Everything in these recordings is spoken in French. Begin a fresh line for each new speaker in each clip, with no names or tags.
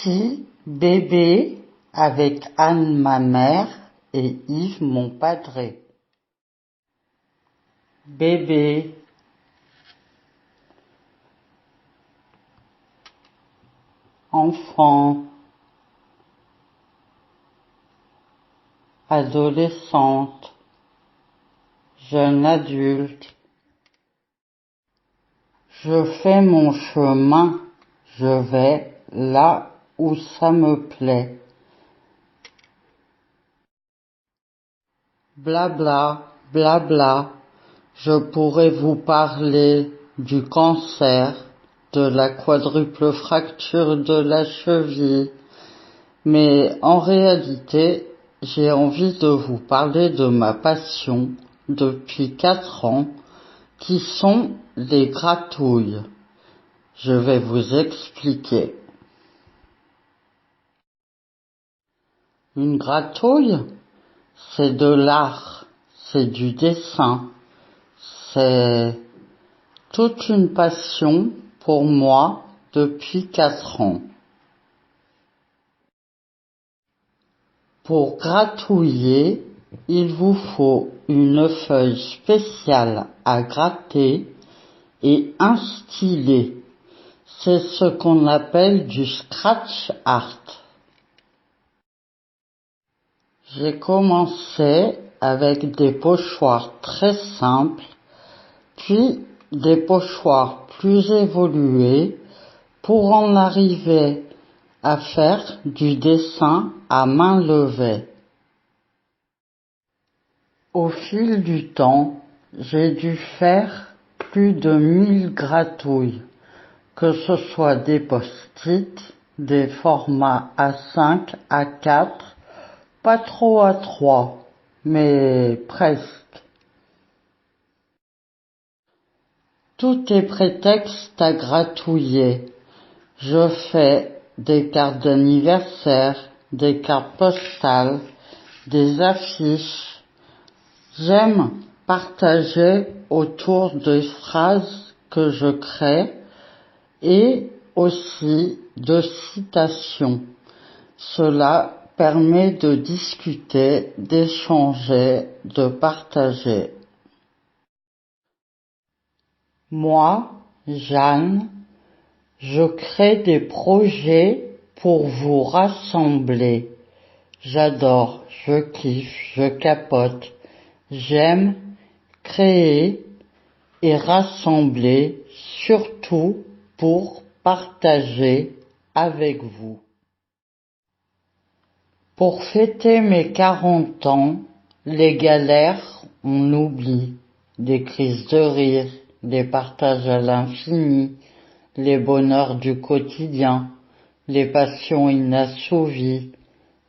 Voici Bébé avec Anne ma mère et Yves mon padré. Bébé, enfant, adolescente, jeune adulte. Je fais mon chemin, je vais là où ça me plaît. Blabla, blabla, je pourrais vous parler du cancer, de la quadruple fracture de la cheville, mais en réalité, j'ai envie de vous parler de ma passion depuis 4 ans, qui sont les gratouilles. Je vais vous expliquer. Une gratouille, c'est de l'art, c'est du dessin, c'est toute une passion pour moi depuis 4 ans. Pour gratouiller, il vous faut une feuille spéciale à gratter et un stylet. C'est ce qu'on appelle du scratch art. J'ai commencé avec des pochoirs très simples, puis des pochoirs plus évolués pour en arriver à faire du dessin à main levée. Au fil du temps, j'ai dû faire plus de 1000 gratouilles, que ce soit des post-it, des formats A5, A4, pas trop A3, mais presque. Tout est prétexte à gratouiller. Je fais des cartes d'anniversaire, des cartes postales, des affiches. J'aime partager autour des phrases que je crée et aussi de citations. Cela permet de discuter, d'échanger, de partager. Moi, Jeanne, je crée des projets pour vous rassembler. J'adore, je kiffe, je capote. J'aime créer et rassembler, surtout pour partager avec vous. Pour fêter mes 40 ans, les galères, on oublie, des crises de rire, les partages à l'infini, les bonheurs du quotidien, les passions inassouvies,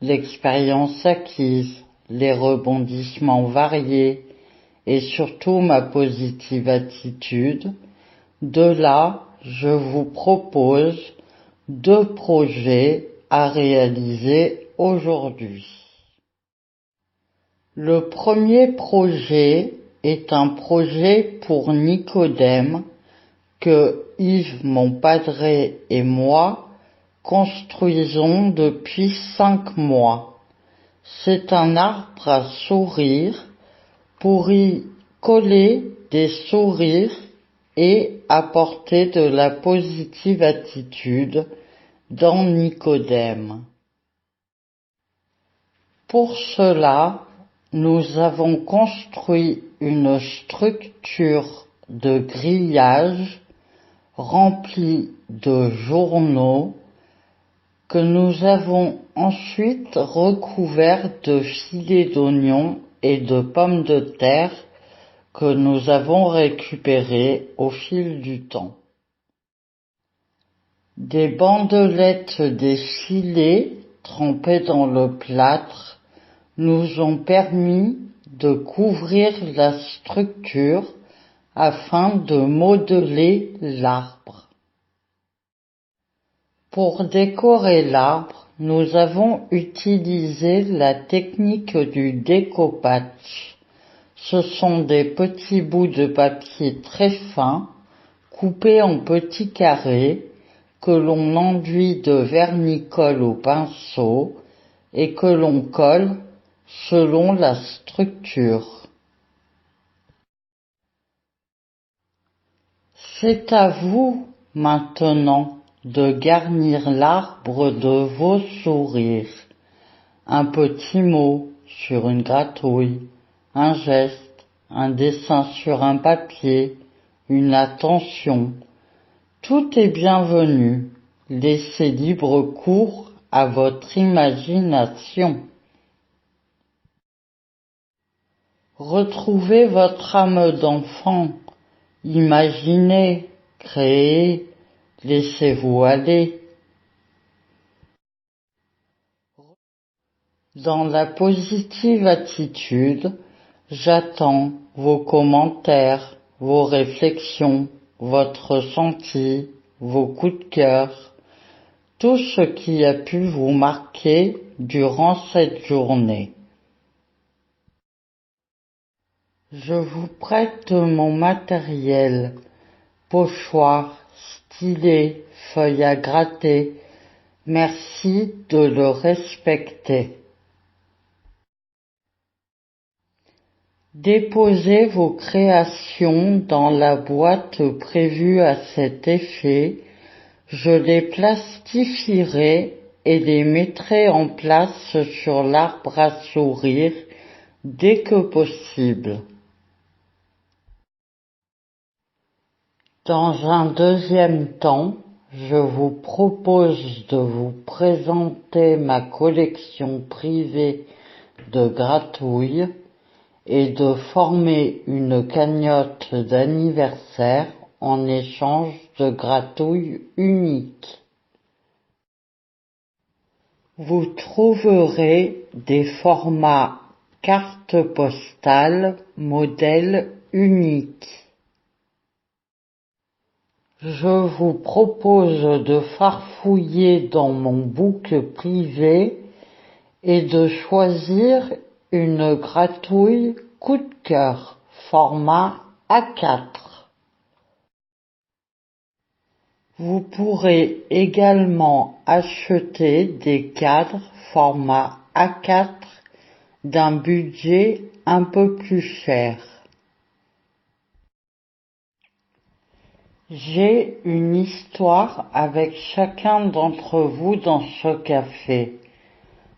l'expérience acquise, les rebondissements variés et surtout ma positive attitude. De là, je vous propose 2 projets à réaliser aujourd'hui. Le premier projet est un projet pour Nicodème que Yves mon padré et moi construisons depuis 5 mois. C'est un arbre à sourire pour y coller des sourires et apporter de la positive attitude dans Nicodème. Pour cela, nous avons construit une structure de grillage remplie de journaux que nous avons ensuite recouvert de filets d'oignons et de pommes de terre que nous avons récupérés au fil du temps. Des bandelettes des filets trempés dans le plâtre nous ont permis de couvrir la structure afin de modeler l'arbre. Pour décorer l'arbre, nous avons utilisé la technique du découpage. Ce sont des petits bouts de papier très fins, coupés en petits carrés, que l'on enduit de vernis-colle au pinceau et que l'on colle selon la structure. C'est à vous maintenant de garnir l'arbre de vos sourires. Un petit mot sur une gratouille, un geste, un dessin sur un papier, une attention. Tout est bienvenu. Laissez libre cours à votre imagination. Retrouvez votre âme d'enfant. Imaginez, créez, laissez-vous aller. Dans la positive attitude, j'attends vos commentaires, vos réflexions, votre ressenti, vos coups de cœur, tout ce qui a pu vous marquer durant cette journée. Je vous prête mon matériel, pochoir, stylet, feuille à gratter. Merci de le respecter. Déposez vos créations dans la boîte prévue à cet effet. Je les plastifierai et les mettrai en place sur l'arbre à sourire dès que possible. Dans un deuxième temps, je vous propose de vous présenter ma collection privée de gratouilles et de former une cagnotte d'anniversaire en échange de gratouilles uniques. Vous trouverez des formats carte postale modèle unique. Je vous propose de farfouiller dans mon book privé et de choisir une gratouille coup de cœur format A4. Vous pourrez également acheter des cadres format A4 d'un budget un peu plus cher. J'ai une histoire avec chacun d'entre vous dans ce café.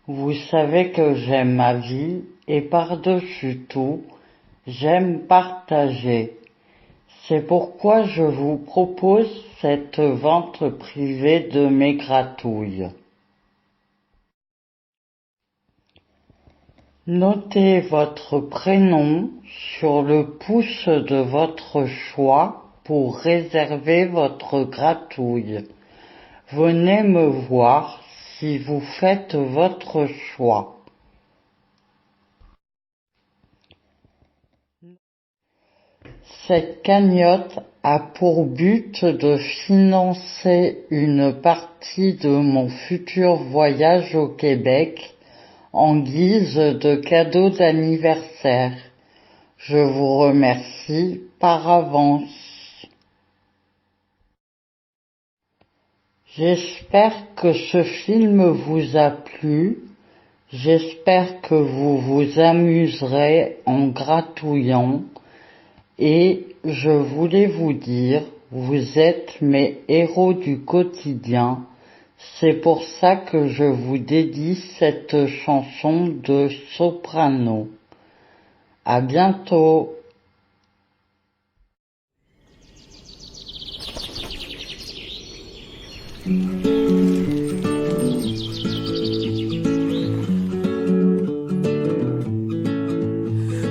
Vous savez que j'aime ma vie et par-dessus tout, j'aime partager. C'est pourquoi je vous propose cette vente privée de mes gratouilles. Notez votre prénom sur le pouce de votre choix pour réserver votre gratouille. Venez me voir si vous faites votre choix. Cette cagnotte a pour but de financer une partie de mon futur voyage au Québec en guise de cadeau d'anniversaire. Je vous remercie par avance. J'espère que ce film vous a plu. J'espère que vous vous amuserez en gratouillant. Et je voulais vous dire, vous êtes mes héros du quotidien. C'est pour ça que je vous dédie cette chanson de soprano. À bientôt.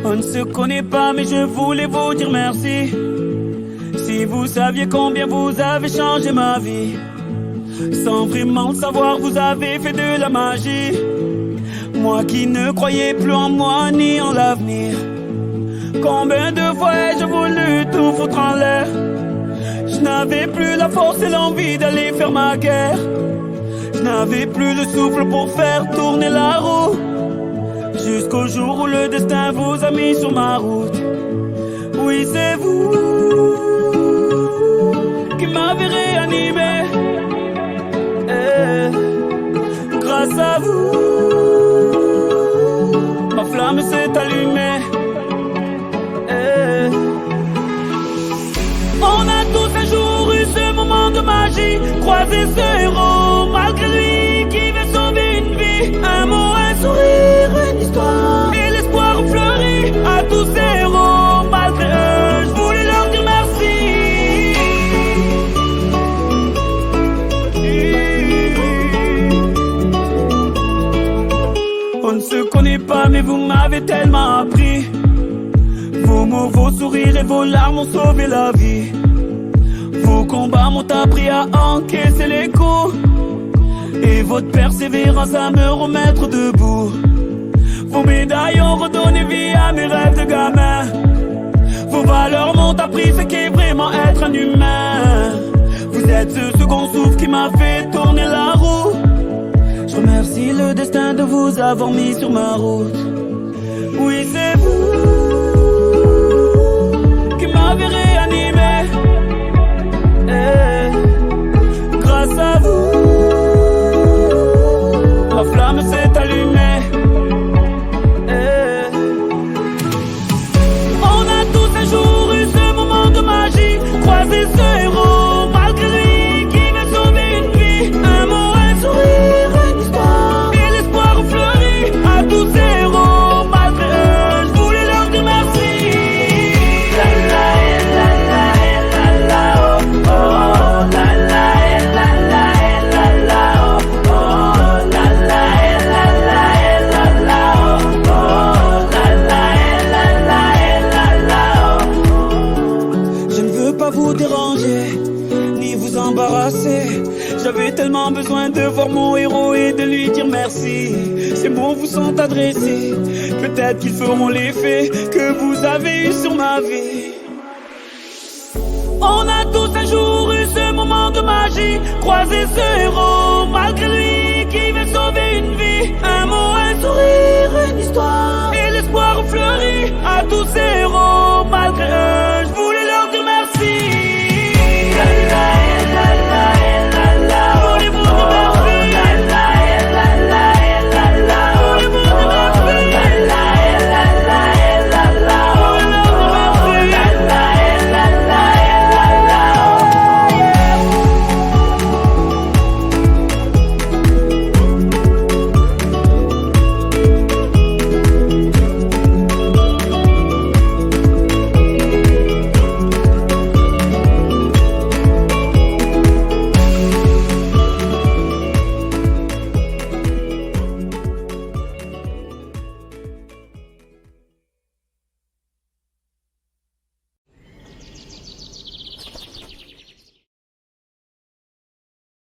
On ne se connaît pas, mais je voulais vous dire merci. Si vous saviez combien vous avez changé ma vie, sans vraiment le savoir, vous avez fait de la magie. Moi qui ne croyais plus en moi ni en l'avenir, combien de fois ai-je voulu tout foutre en l'air. Je n'avais plus la force et l'envie d'aller faire ma guerre. Je n'avais plus le souffle pour faire tourner la roue. Jusqu'au jour où le destin vous a mis sur ma route. Oui, c'est vous qui m'avez réanimé. magie, croisez ce héros, malgré lui qui veut sauver une vie. Un mot, un sourire, une histoire, et l'espoir fleurit à tous ces héros. Malgré eux, je voulais leur dire merci. On ne se connaît pas, mais vous m'avez tellement appris. Vos mots, vos sourires et vos larmes ont sauvé la vie. Vos combats m'ont appris à encaisser les coups, et votre persévérance à me remettre debout. Vos médailles ont redonné vie à mes rêves de gamin. Vos valeurs m'ont appris ce qu'est vraiment être un humain. Vous êtes ce second souffle qui m'a fait tourner la roue. Je remercie le destin de vous avoir mis sur ma route. Oui, c'est vous qui m'avez réanimé. Grâce à vous, la flamme s'est allumée. On a tous un jour eu ce moment de magie, croisé ce héros, malgré lui qui veut sauver une vie. Un mot, un sourire, une histoire, et l'espoir fleurit à tous ces héros. Malgré eux, je voulais leur dire merci. La la la la la la oh oh la la la la la la oh oh la la la la la la oh oh la la la la oh. Je ne veux pas vous déranger ni vous embarrasser. J'avais tellement besoin de voir mon héros et de lui dire merci. Ces mots vous sont adressés, peut-être qu'ils feront l'effet que vous avez eu sur ma vie. On a tous un jour eu ce moment de magie, croisé ce héros, malgré lui qui veut sauver une vie. Un mot, un sourire, une histoire, et l'espoir fleurit à tous ces héros. Malgré eux,